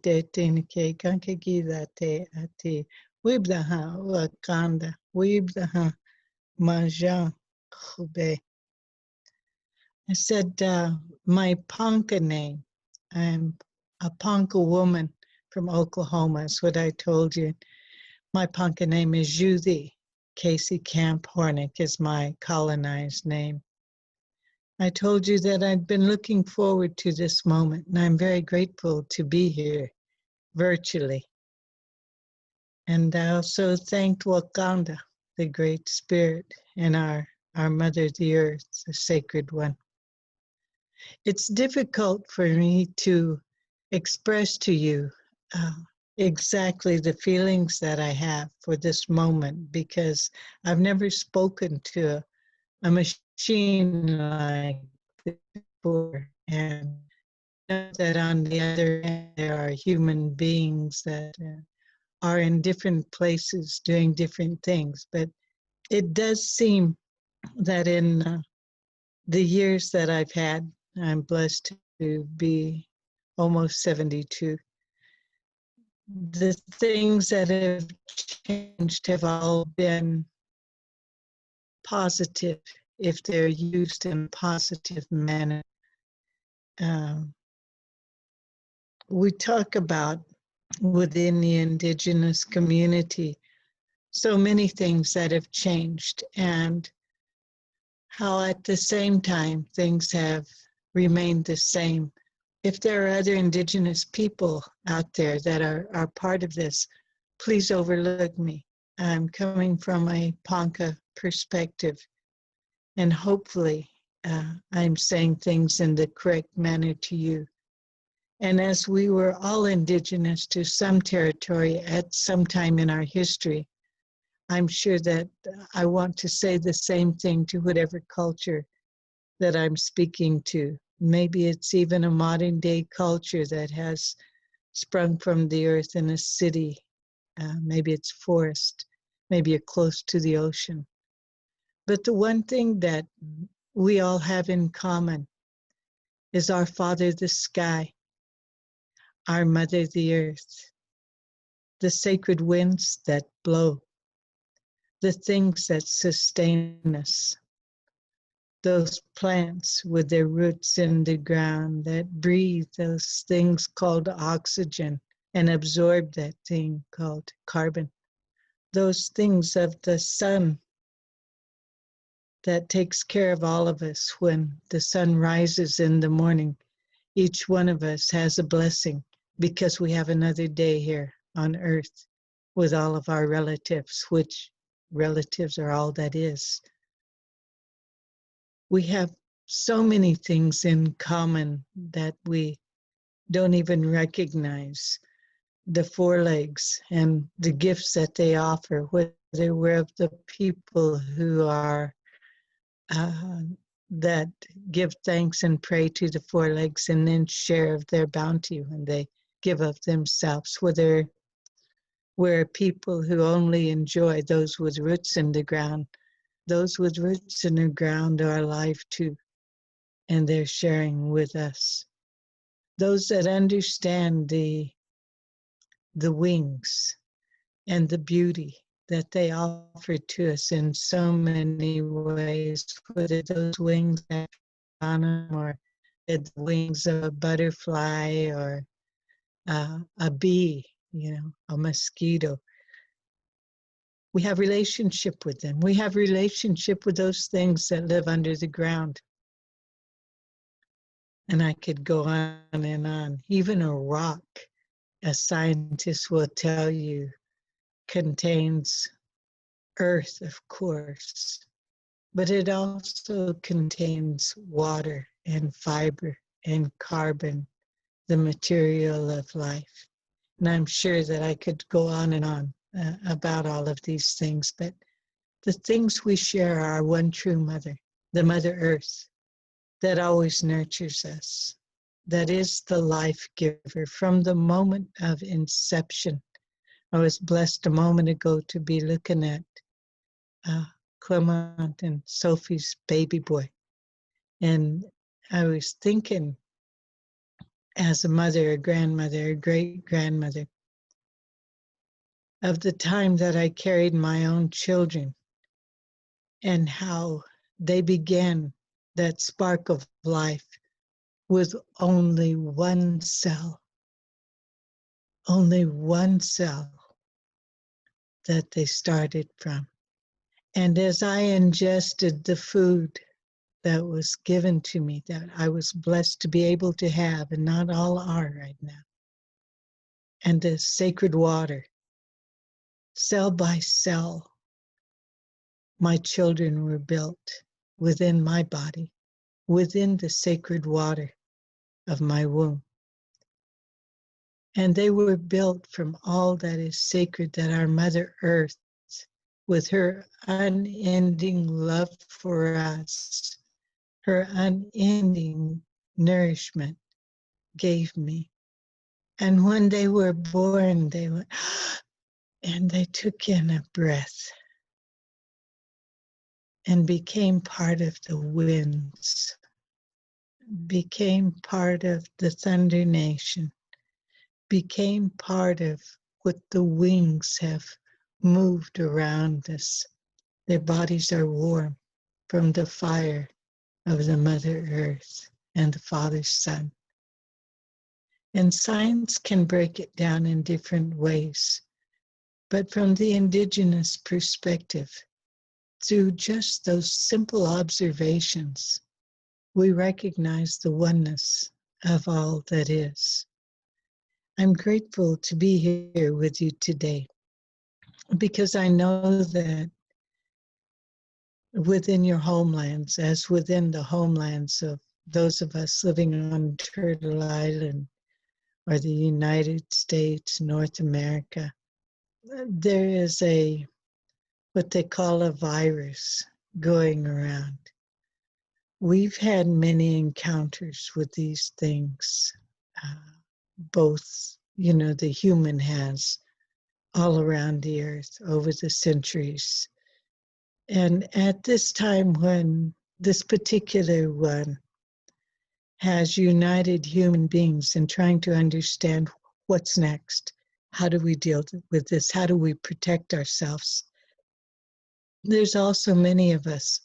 te tinike kankagila te ati wibdaha wakanda wibdaha maja khube. I said, my Ponca name. I'm a Ponca woman from Oklahoma, is what I told you. My Ponca name is Judy. Casey Camp-Horinek is my colonized name. I told you that I'd been looking forward to this moment, and I'm very grateful to be here virtually. And I also thanked Wakanda, the Great Spirit, and our Mother, the Earth, the Sacred One. It's difficult for me to express to you exactly the feelings that I have for this moment, because I've never spoken to a machine like this before. And know that on the other end, there are human beings that are in different places doing different things. But it does seem that in the years that I've had, I'm blessed to be almost 72. The things that have changed have all been positive if they're used in a positive manner. We talk about within the Indigenous community so many things that have changed, and how at the same time things have remained the same. If there are other Indigenous people out there that are part of this, please overlook me. I'm coming from a Ponca perspective, and hopefully I'm saying things in the correct manner to you. And as we were all Indigenous to some territory at some time in our history, I'm sure that I want to say the same thing to whatever culture that I'm speaking to. Maybe it's even a modern day culture that has sprung from the earth in a city. Maybe it's forest. Maybe you're close to the ocean. But the one thing that we all have in common is our Father, the sky, our Mother, the earth, the sacred winds that blow, the things that sustain us, those plants with their roots in the ground that breathe those things called oxygen and absorb that thing called carbon, those things of the sun that takes care of all of us. When the sun rises in the morning, each one of us has a blessing because we have another day here on earth with all of our relatives, which relatives are all that is. We have so many things in common that we don't even recognize. The four legs and the gifts that they offer, whether we're of the people who are that give thanks and pray to the four legs and then share of their bounty when they give of themselves, whether we're people who only enjoy those with roots in the ground. Those with roots in the ground are alive too, and they're sharing with us. Those that understand the wings and the beauty that they offer to us in so many ways, whether those wings are on them or the wings of a butterfly or a bee, a mosquito. We have relationship with them. We have relationship with those things that live under the ground. And I could go on and on. Even a rock, a scientist will tell you, contains earth, of course, but it also contains water and fiber and carbon, the material of life. And I'm sure that I could go on and on about all of these things, but the things we share are one true mother, the Mother Earth, that always nurtures us, that is the life giver from the moment of inception. I was blessed a moment ago to be looking at Clement and Sophie's baby boy. And I was thinking, as a mother, a grandmother, a great-grandmother, of the time that I carried my own children and how they began that spark of life with only one cell that they started from. And as I ingested the food that was given to me, that I was blessed to be able to have, and not all are right now, and the sacred water, cell by cell, my children were built within my body, within the sacred water of my womb. And they were built from all that is sacred that our Mother Earth, with her unending love for us, her unending nourishment, gave me. And when they were born, they went, and they took in a breath and became part of the winds, became part of the Thunder Nation, became part of what the wings have moved around us. Their bodies are warm from the fire of the Mother Earth and the Father Son. And science can break it down in different ways. But from the Indigenous perspective, through just those simple observations, we recognize the oneness of all that is. I'm grateful to be here with you today because I know that within your homelands, as within the homelands of those of us living on Turtle Island or the United States, North America, there is what they call a virus going around. We've had many encounters with these things, both, the human has all around the earth over the centuries. And at this time when this particular one has united human beings in trying to understand what's next, how do we deal with this? How do we protect ourselves? There's also many of us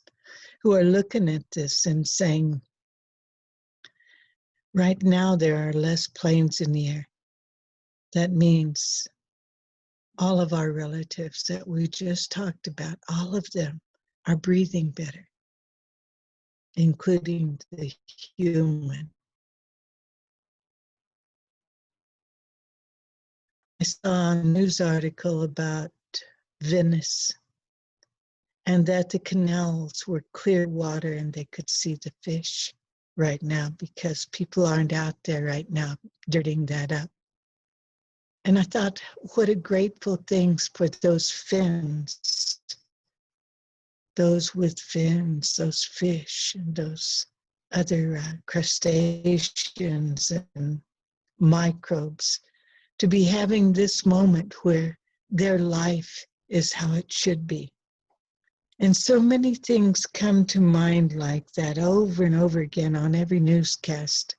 who are looking at this and saying, right now there are less planes in the air. That means all of our relatives that we just talked about, all of them are breathing better, including the human. I saw a news article about Venice and that the canals were clear water and they could see the fish right now because people aren't out there right now dirtying that up. And I thought, what a grateful things for those fins, those with fins, those fish and those other crustaceans and microbes to be having this moment where their life is how it should be. And so many things come to mind like that over and over again on every newscast,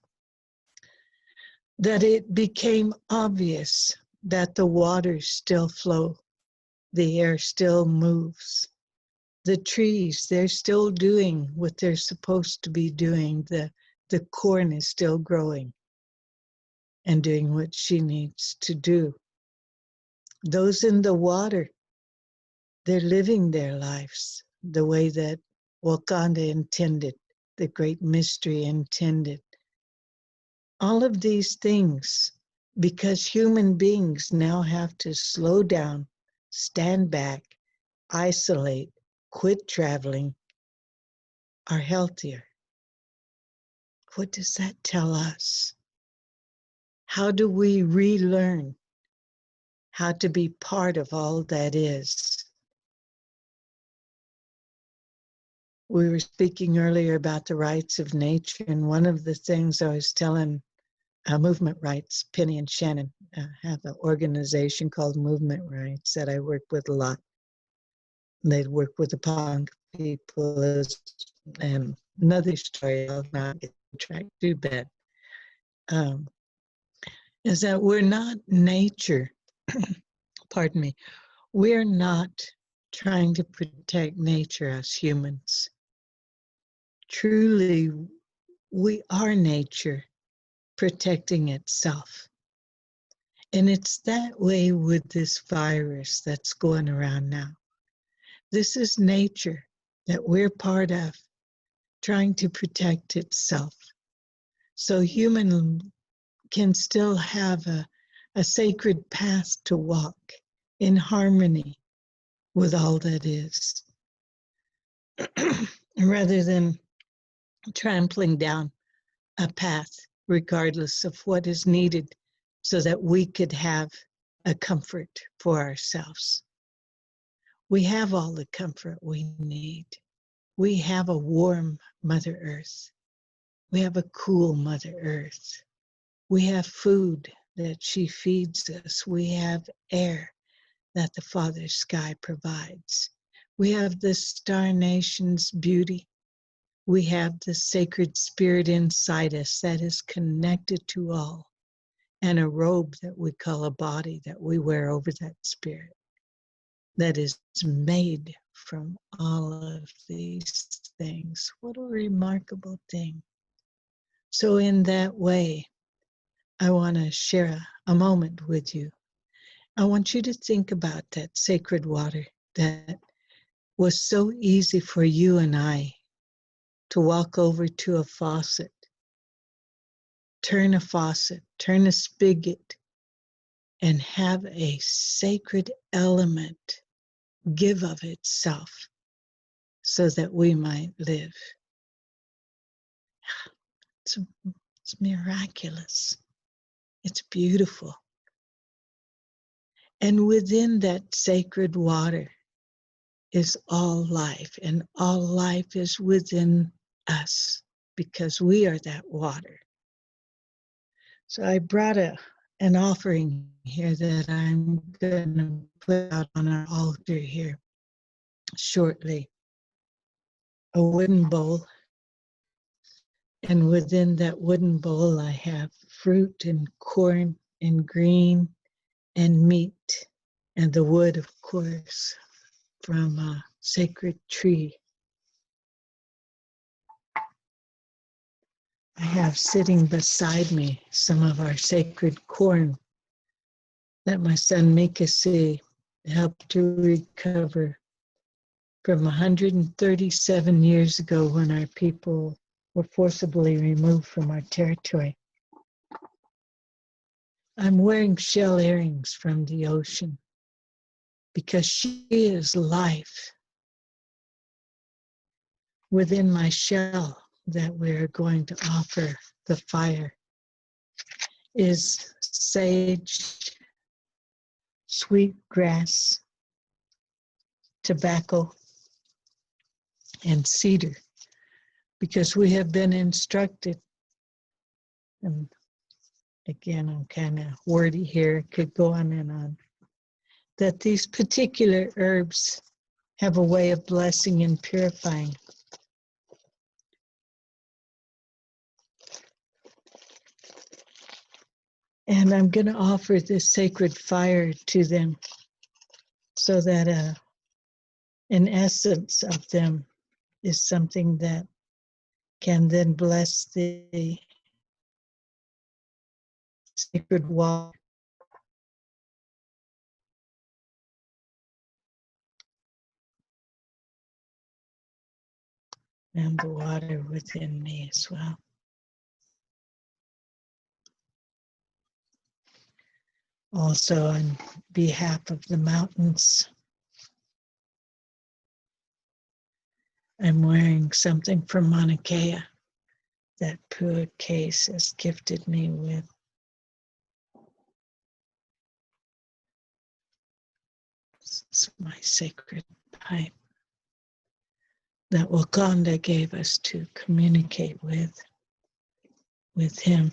that it became obvious that the waters still flow, the air still moves, the trees, they're still doing what they're supposed to be doing, the corn is still growing and doing what she needs to do. Those in the water, they're living their lives the way that Wakanda intended, the great mystery intended. All of these things, because human beings now have to slow down, stand back, isolate, quit traveling, are healthier. What does that tell us? How do we relearn how to be part of all that is? We were speaking earlier about the rights of nature, and one of the things I was telling Movement Rights, Penny and Shannon have an organization called Movement Rights that I work with a lot. They'd work with the Ponca people, and another story I'll not get tracked too bad. is that we're not nature. Pardon me. We're not trying to protect nature as humans. Truly, we are nature protecting itself. And it's that way with this virus that's going around now. This is nature that we're part of, trying to protect itself. So human can still have a sacred path to walk in harmony with all that is, rather than trampling down a path regardless of what is needed so that we could have a comfort for ourselves. We have all the comfort we need. We have a warm Mother Earth. We have a cool Mother Earth. We have food that she feeds us. We have air that the Father Sky provides. We have the Star Nation's beauty. We have the sacred spirit inside us that is connected to all, and a robe that we call a body that we wear over that spirit that is made from all of these things. What a remarkable thing. So in that way, I want to share a moment with you. I want you to think about that sacred water that was so easy for you and I to walk over to a faucet, turn a spigot, and have a sacred element give of itself so that we might live. It's miraculous. It's beautiful. And within that sacred water is all life, and all life is within us because we are that water. So I brought an offering here that I'm going to put out on our altar here shortly. A wooden bowl. And within that wooden bowl, I have fruit and corn and green and meat, and the wood, of course, from a sacred tree. I have sitting beside me some of our sacred corn that my son Mikasi helped to recover from 137 years ago when our people were forcibly removed from our territory. I'm wearing shell earrings from the ocean because she is life. Within my shell that we're going to offer the fire is sage, sweet grass, tobacco, and cedar, because we have been instructed, and again, I'm kind of wordy here, could go on and on, that these particular herbs have a way of blessing and purifying. And I'm going to offer this sacred fire to them so that an essence of them is something that can then bless the sacred water. And the water within me as well. Also on behalf of the mountains, I'm wearing something from Mauna Kea that Pua Case has gifted me with. It's my sacred pipe that Wakanda gave us to communicate with him.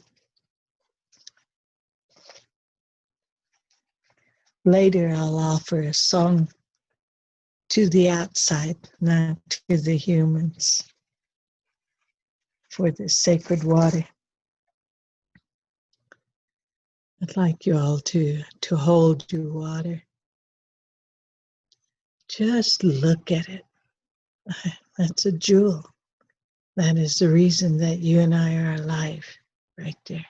Later, I'll offer a song to the outside, not to the humans, for the sacred water. I'd like you all to hold your water. Just look at it. That's a jewel. That is the reason that you and I are alive, right there.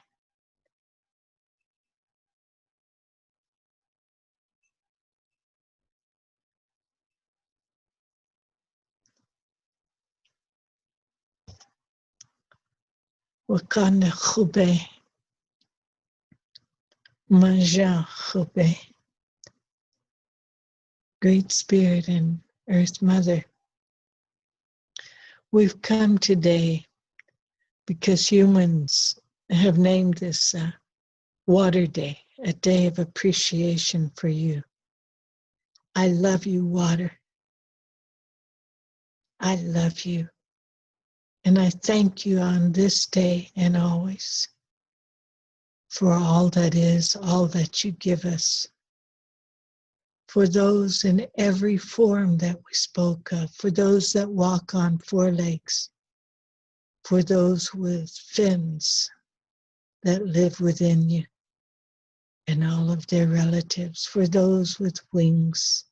Wakanda Khube, Manja Khube, Great Spirit and Earth Mother. We've come today because humans have named this Water Day, a day of appreciation for you. I love you, water. I love you. And I thank you on this day and always for all that is, all that you give us. For those in every form that we spoke of, for those that walk on four legs, for those with fins that live within you, and all of their relatives, for those with wings,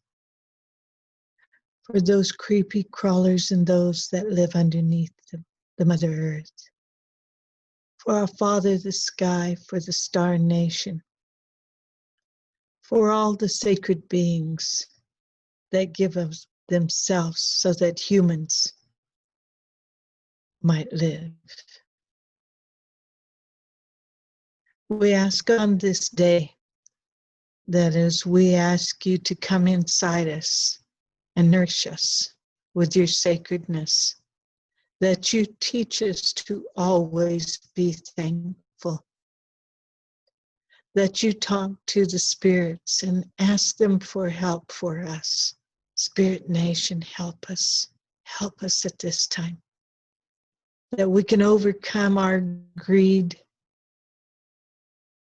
for those creepy crawlers and those that live underneath the Mother Earth, for our Father the Sky, for the Star Nation, for all the sacred beings that give of themselves so that humans might live. We ask on this day that as we ask you to come inside us and nourish us with your sacredness, that you teach us to always be thankful, that you talk to the spirits and ask them for help for us. Spirit Nation, help us at this time, that we can overcome our greed,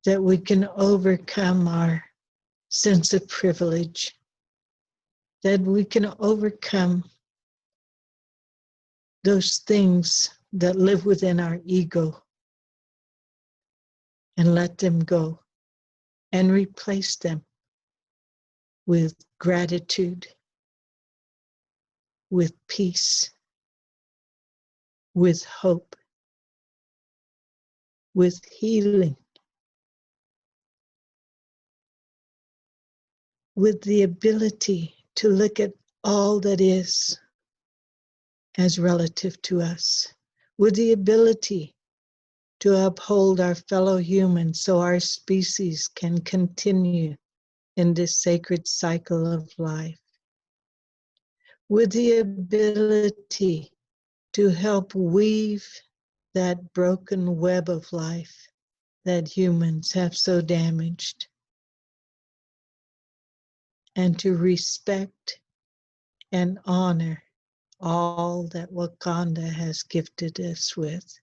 that we can overcome our sense of privilege, that we can overcome those things that live within our ego and let them go and replace them with gratitude, with peace, with hope, with healing, with the ability to look at all that is as relative to us, with the ability to uphold our fellow humans so our species can continue in this sacred cycle of life, with the ability to help weave that broken web of life that humans have so damaged, and to respect and honor all that Wakanda has gifted us with.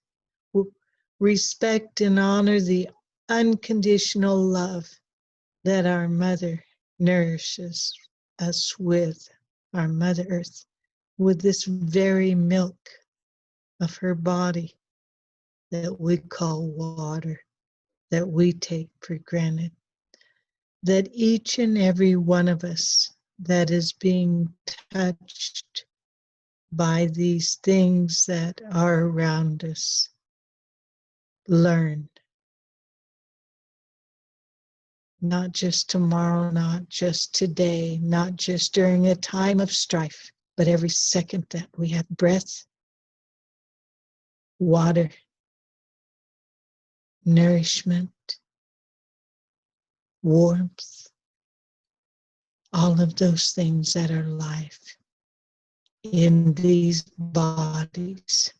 Respect and honor the unconditional love that our Mother nourishes us with, our Mother Earth, with this very milk of her body that we call water, that we take for granted. That each and every one of us that is being touched by these things that are around us learn. Not just tomorrow, not just today, not just during a time of strife, but every second that we have breath, water, nourishment, warmth, all of those things that are life in these bodies.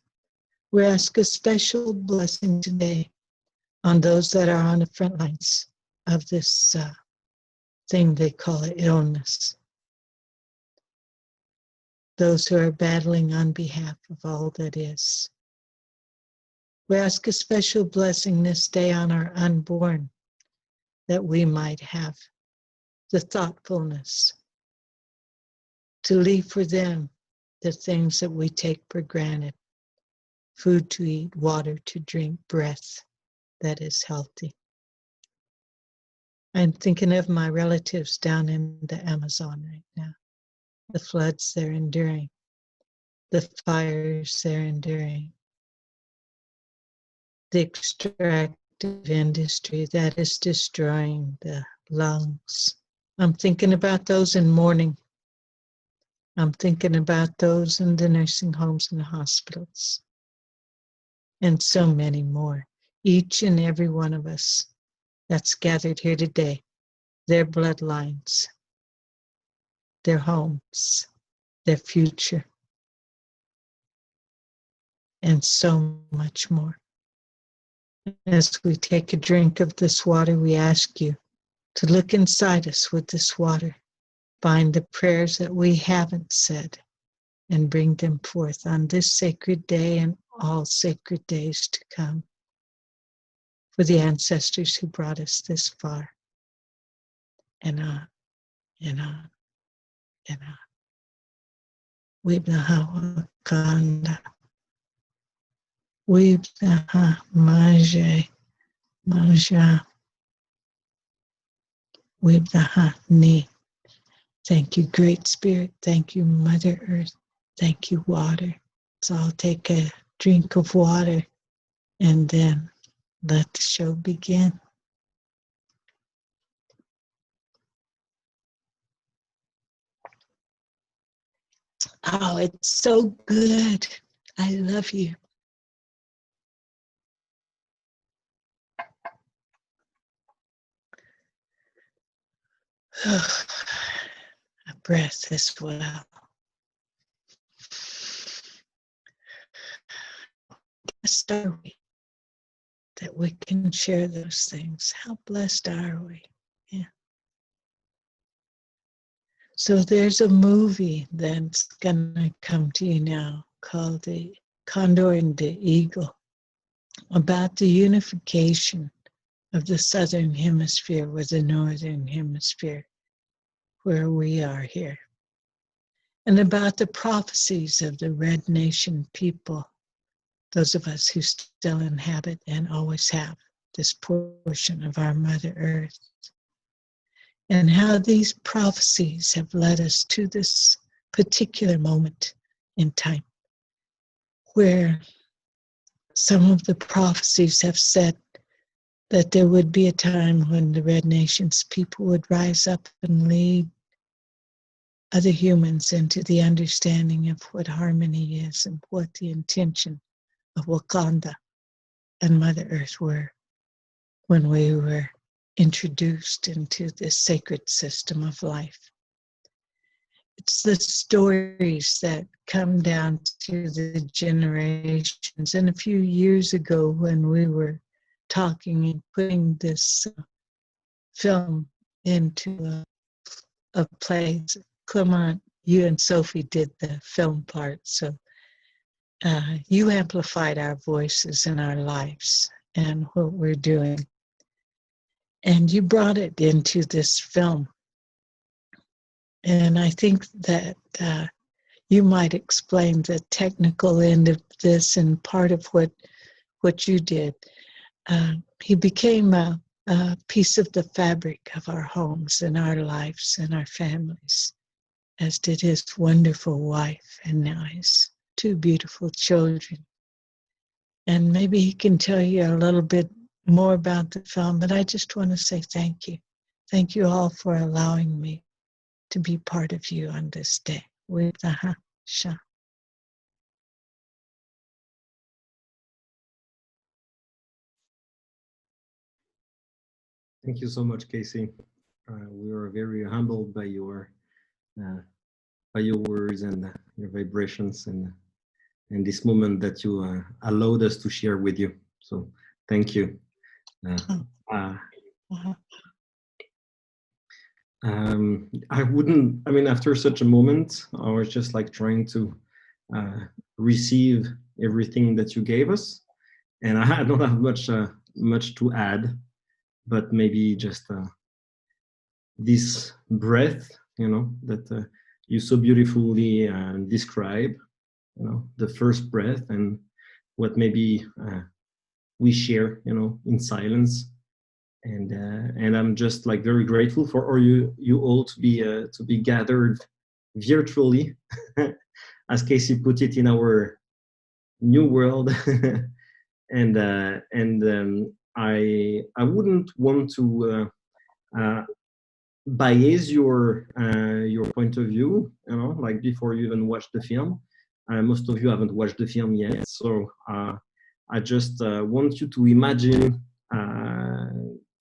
We ask a special blessing today on those that are on the front lines of this thing they call it illness. Those who are battling on behalf of all that is. We ask a special blessing this day on our unborn, that we might have the thoughtfulness to leave for them the things that we take for granted: food to eat, water to drink, breath that is healthy. I'm thinking of my relatives down in the Amazon right now. The floods they're enduring, the fires they're enduring, the extractive industry that is destroying the lungs. I'm thinking about those in mourning. I'm thinking about those in the nursing homes and the hospitals, and so many more. Each and every one of us that's gathered here today, their bloodlines, their homes, their future, and so much more. As we take a drink of this water, we ask you to look inside us with this water, find the prayers that we haven't said, and bring them forth on this sacred day and all sacred days to come, for the ancestors who brought us this far, and on, and on, and on. Wibnaha Wakanda, Wibnaha Maje, Maja, Wibnaha Ni. Thank you, Great Spirit. Thank you, Mother Earth. Thank you, water. So I'll take a drink of water and then let the show begin. Oh, it's so good. I love you. A breath as well. Blessed are we that we can share those things. How blessed are we? Yeah. So there's a movie that's gonna come to you now called The Condor and the Eagle, about the unification of the Southern Hemisphere with the Northern Hemisphere, where we are here, and about the prophecies of the Red Nation people, those of us who still inhabit and always have this portion of our Mother Earth, and how these prophecies have led us to this particular moment in time, where some of the prophecies have said that there would be a time when the Red Nations people would rise up and lead other humans into the understanding of what harmony is and what the intention of Wakanda and Mother Earth were when we were introduced into this sacred system of life. It's the stories that come down to the generations. And a few years ago, when we were talking and putting this film into a play, Clement, you and Sophie did the film part, so you amplified our voices in our lives and what we're doing. And you brought it into this film. And I think that you might explain the technical end of this and part of what you did. He became a piece of the fabric of our homes and our lives and our families, as did his wonderful wife and now his two beautiful children. And maybe he can tell you a little bit more about the film, but I just want to say thank you. Thank you all for allowing me to be part of you on this day. With the Sha. Thank you so much, Casey. We are very humbled by your words and your vibrations and this moment that you allowed us to share with you. So thank you. After such a moment, I was just like trying to receive everything that you gave us, and I don't have much to add, but maybe just this breath, that you so beautifully describe, the first breath and what maybe we share, in silence. and I'm just like very grateful for all you all to be gathered virtually, as Casey put it, in our new world. and I wouldn't want to bias your point of view, you know, like before you even watch the film. Most of you haven't watched the film yet, so I just want you to imagine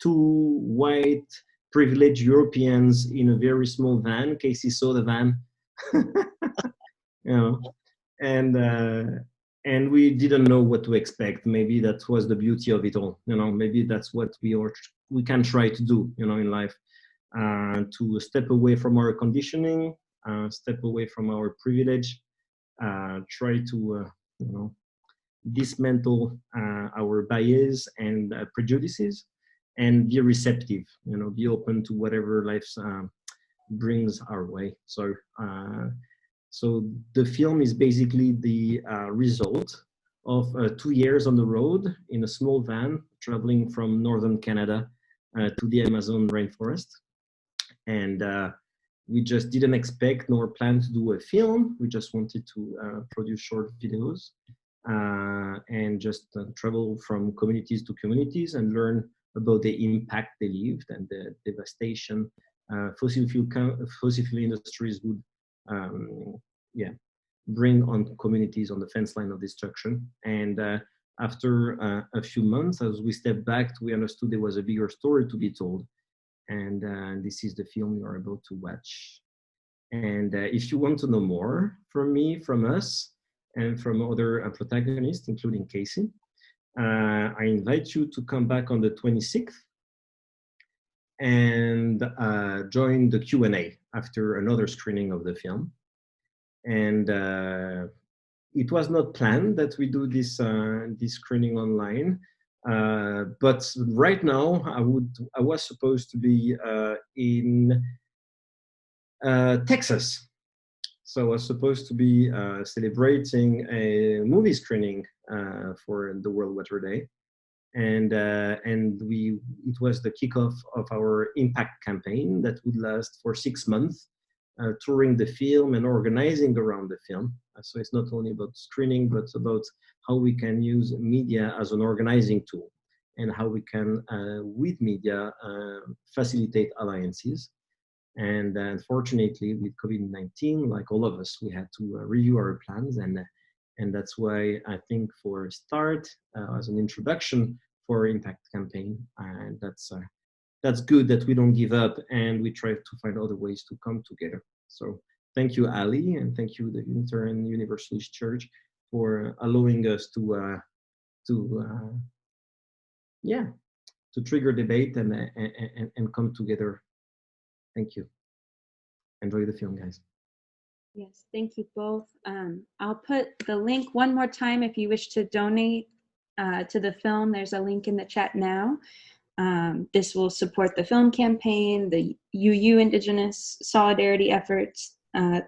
two white privileged Europeans in a very small van. Casey saw the van, you know, and we didn't know what to expect. Maybe that was the beauty of it all, you know. Maybe that's what we can try to do, you know, in life, to step away from our conditioning, step away from our privilege, try to you know, dismantle our bias and prejudices, and be receptive, you know, be open to whatever life brings our way. So so the film is basically the result of 2 years on the road in a small van, traveling from northern Canada to the Amazon rainforest. And we just didn't expect nor plan to do a film. We just wanted to produce short videos and just travel from communities to communities and learn about the impact they lived and the devastation fossil fuel industries would bring on communities on the fence line of destruction. And after a few months, as we stepped back, we understood there was a bigger story to be told. And this is the film you are able to watch. And if you want to know more from me, from us, and from other protagonists, including Casey, I invite you to come back on the 26th and join the Q&A after another screening of the film. And it was not planned that we do this screening online, but right now I was supposed to be in Texas. So I was supposed to be celebrating a movie screening for the World Water Day, and it was the kickoff of our impact campaign that would last for 6 months, touring the film and organizing around the film. So it's not only about screening, but about how we can use media as an organizing tool, and how we can, with media, facilitate alliances. And unfortunately, with COVID-19, like all of us, we had to review our plans, and that's why I think for a start, as an introduction for our impact campaign, and that's good that we don't give up and we try to find other ways to come together. So thank you, Ali, and thank you, the Unitarian Universalist Church, for allowing us to trigger debate and come together. Thank you. Enjoy the film, guys. Yes, thank you both. I'll put the link one more time if you wish to donate to the film. There's a link in the chat now. This will support the film campaign, the UU Indigenous solidarity efforts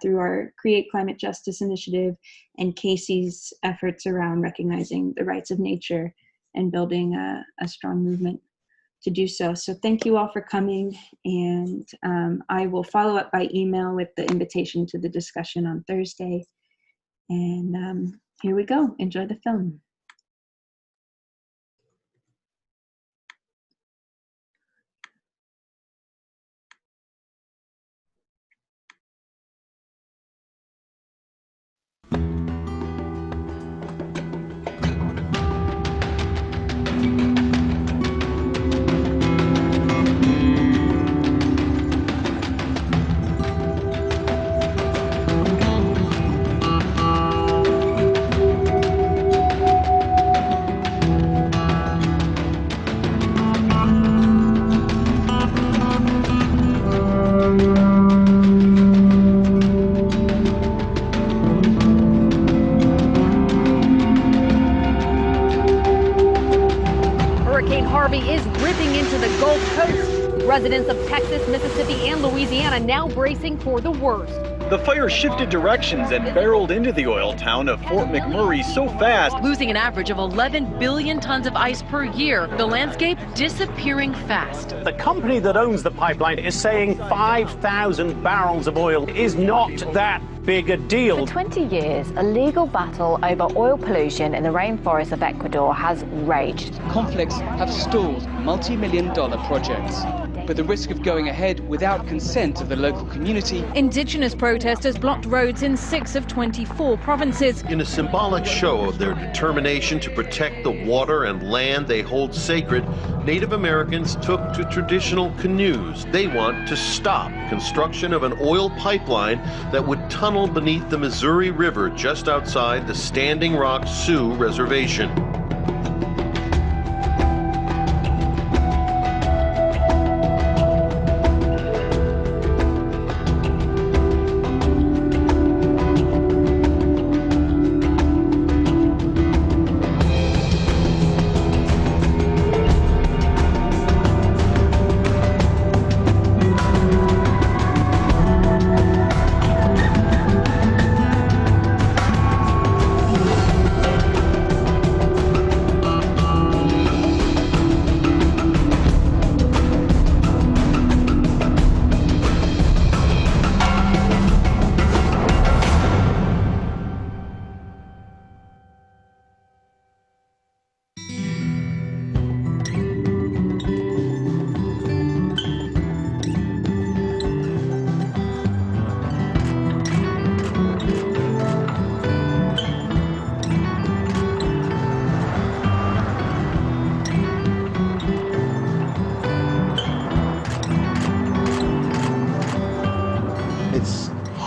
through our Create Climate Justice initiative, and Casey's efforts around recognizing the rights of nature and building a strong movement to do so. So thank you all for coming, and I will follow up by email with the invitation to the discussion on Thursday. And here we go. Enjoy the film. Residents of Texas, Mississippi, and Louisiana now bracing for the worst. The fire shifted directions and barreled into the oil town of Fort McMurray so fast, losing an average of 11 billion tons of ice per year. The landscape disappearing fast. The company that owns the pipeline is saying 5,000 barrels of oil is not that big a deal. For 20 years, a legal battle over oil pollution in the rainforests of Ecuador has raged. Conflicts have stalled multi-million-dollar projects, but the risk of going ahead without consent of the local community. Indigenous protesters blocked roads in 6 of 24 provinces. In a symbolic show of their determination to protect the water and land they hold sacred, Native Americans took to traditional canoes. They want to stop construction of an oil pipeline that would tunnel beneath the Missouri River just outside the Standing Rock Sioux Reservation.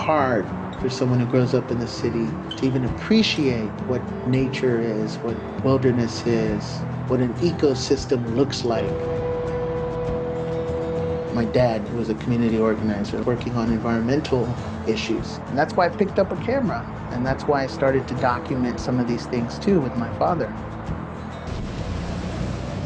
hard for someone who grows up in the city to even appreciate what nature is, what wilderness is, what an ecosystem looks like. My dad was a community organizer working on environmental issues. And that's why I picked up a camera. And that's why I started to document some of these things too with my father.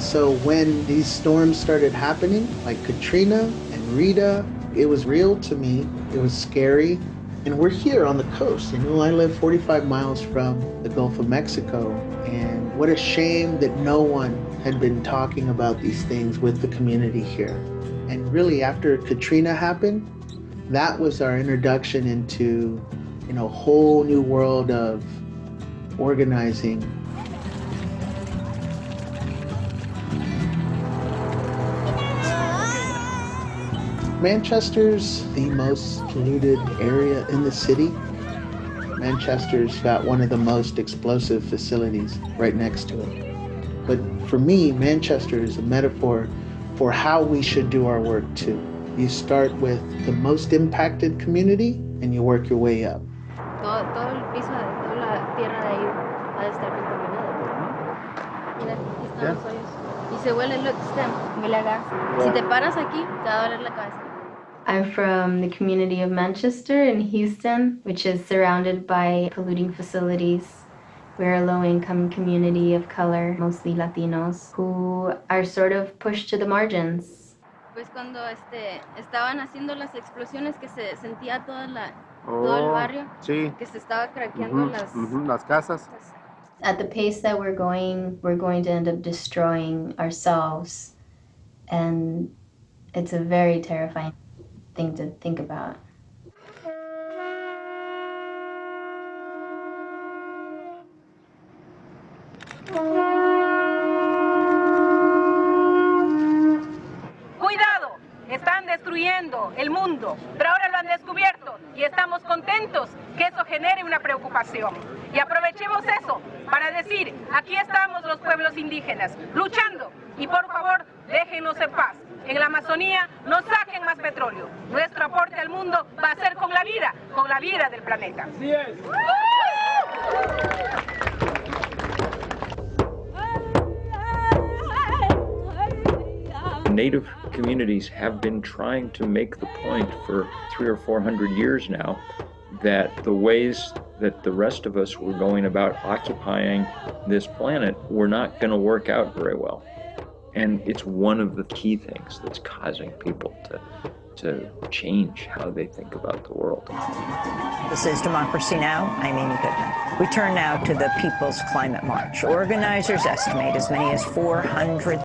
So when these storms started happening, like Katrina and Rita, it was real to me. It was scary. And we're here on the coast. You know, I live 45 miles from the Gulf of Mexico. And what a shame that no one had been talking about these things with the community here. And really, after Katrina happened, that was our introduction into, you know, a whole new world of organizing. Manchester's the most polluted area in the city. Manchester's got one of the most explosive facilities right next to it. But for me, Manchester is a metaphor for how we should do our work too. You start with the most impacted community and you work your way up. Todo el piso, toda la tierra de ahí ha de estar contaminada. Mira, aquí están los hoyos. Y se huele, look, stem, huele a gas. Si te paras aquí, te va a doler la cabeza. I'm from the community of Manchester in Houston, which is surrounded by polluting facilities. We're a low-income community of color, mostly Latinos, who are sort of pushed to the margins. Pues cuando estaban haciendo las explosiones que se sentía todo el barrio, sí. Que se estaba craqueando las casas. At the pace that we're going to end up destroying ourselves, and it's a very terrifying thing to think about. Cuidado, están destruyendo el mundo, pero ahora lo han descubierto y estamos contentos que eso genere una preocupación. Y aprovechemos eso para decir, aquí estamos los pueblos indígenas, luchando, y por favor, déjenos en paz. En la Amazonía no saquen más petróleo. Nuestro aporte al mundo va a ser con la vida del planeta. Así es. Native communities have been trying to make the point for 300 or 400 years now that the ways that the rest of us were going about occupying this planet were not going to work out very well. And it's one of the key things that's causing people to change how they think about the world. This is Democracy Now! I'm Amy Goodman. We turn now to the People's Climate March. Organizers estimate as many as 400